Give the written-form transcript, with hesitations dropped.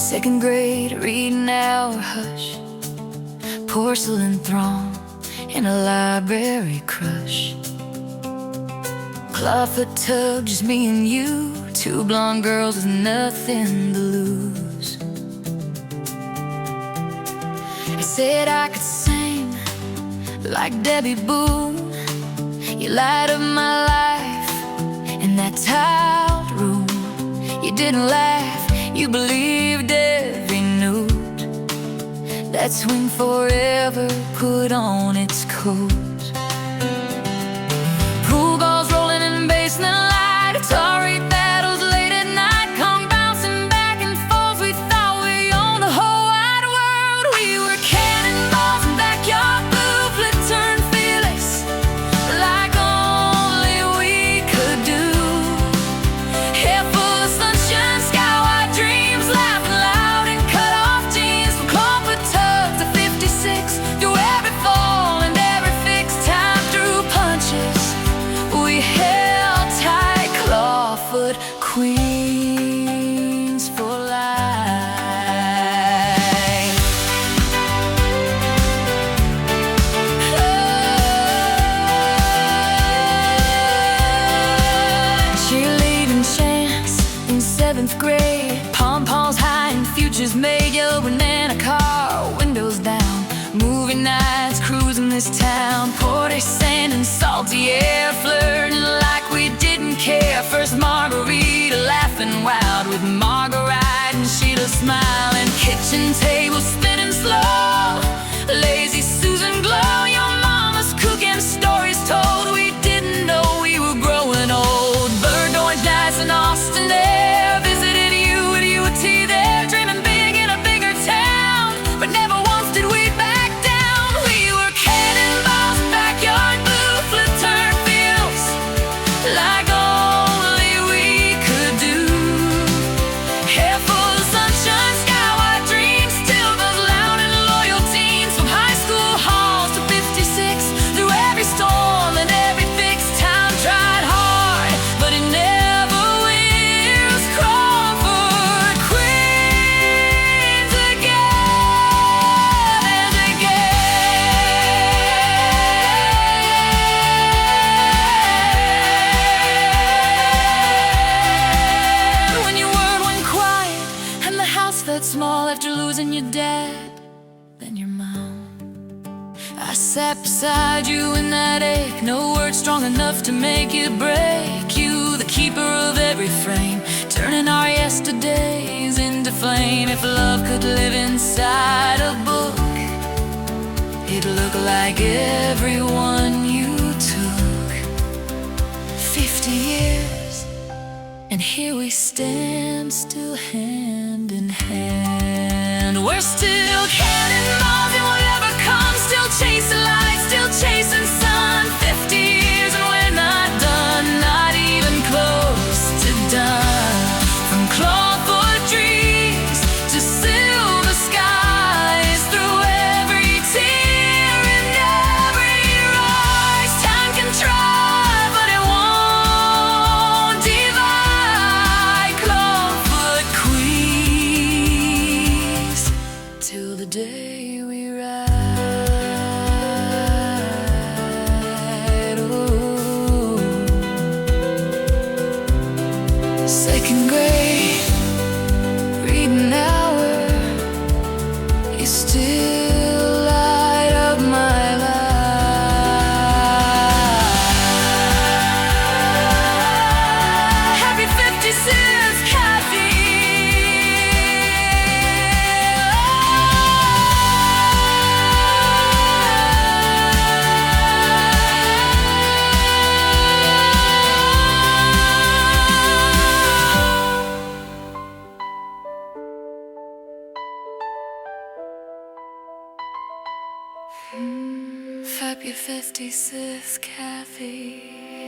Second grade, reading hour, hush. Porcelain throng in a library crush. Clawfoot tug, just me and you. Two blonde girls with nothing to lose. I said I could sing like Debbie Boone. You light up my life in that tiled room. You didn't laugh, you believed every note. That swing forever put on its coat. Pool balls rolling in basement light. Atari battles late at night. Come bouncing back and forth. We thought we owned the whole wide world. We were cannonballs and backyard blue. Flip, turn, fearless, like only we could do. Hair full of sunshine, sky-wide dreams, laughing loud in cut-off jeans. From Clawfoot tugs to 56, through every fall and every fixed time, through punches we held tight. Clawfoot Queens for life. Cheerleading chants in 7th grade. Pom-poms high and futures made. Yellow banana car, windows down. Movie nights, cruising this town. Porcelain and salty air, flirting like we didn't care. First margarita, laughing wild with Marguerite and Sheila smiling. Kitchen table spinning slow, lazy Susan glow. Your mama's cooking, stories told. We didn't know we were growing old. Bird orange nights in Austin air. Visited you with you a tea there. Dreaming big in a bigger town, but never once did we back down. We were cannonballs, backyard blue. Flip, turn, feels like only we could do. Hair full of sunshine, sky-wide dreams. Still those loud and loyal teens. From high school halls to 56, through every storm and every fixed time. Tried hard, but it never wins. Clawfoot Queens again and again. When your word went quiet and the house felt small after losing your dad, then your mom. I sat beside you in that ache. No word strong enough to make it break. You, the keeper of every frame, turning our yesterdays into flame. If love could live inside a book, it'd look like everyone you took. 50 years, and here we stand, still hand in hand. We're still cannonballs in whatever comes. Still chasing lights, still chasing sun. 50 years and we're not done, not even close to done. From Clawfoot dreams to silver skies, through every tear and every rise. Time can try, but it won't divide. Clawfoot Queens till the day we ride. Ooh. Second grade, reading hour, you still light up my life. Happy 56th, Kathy. Happy 56th, Kathy.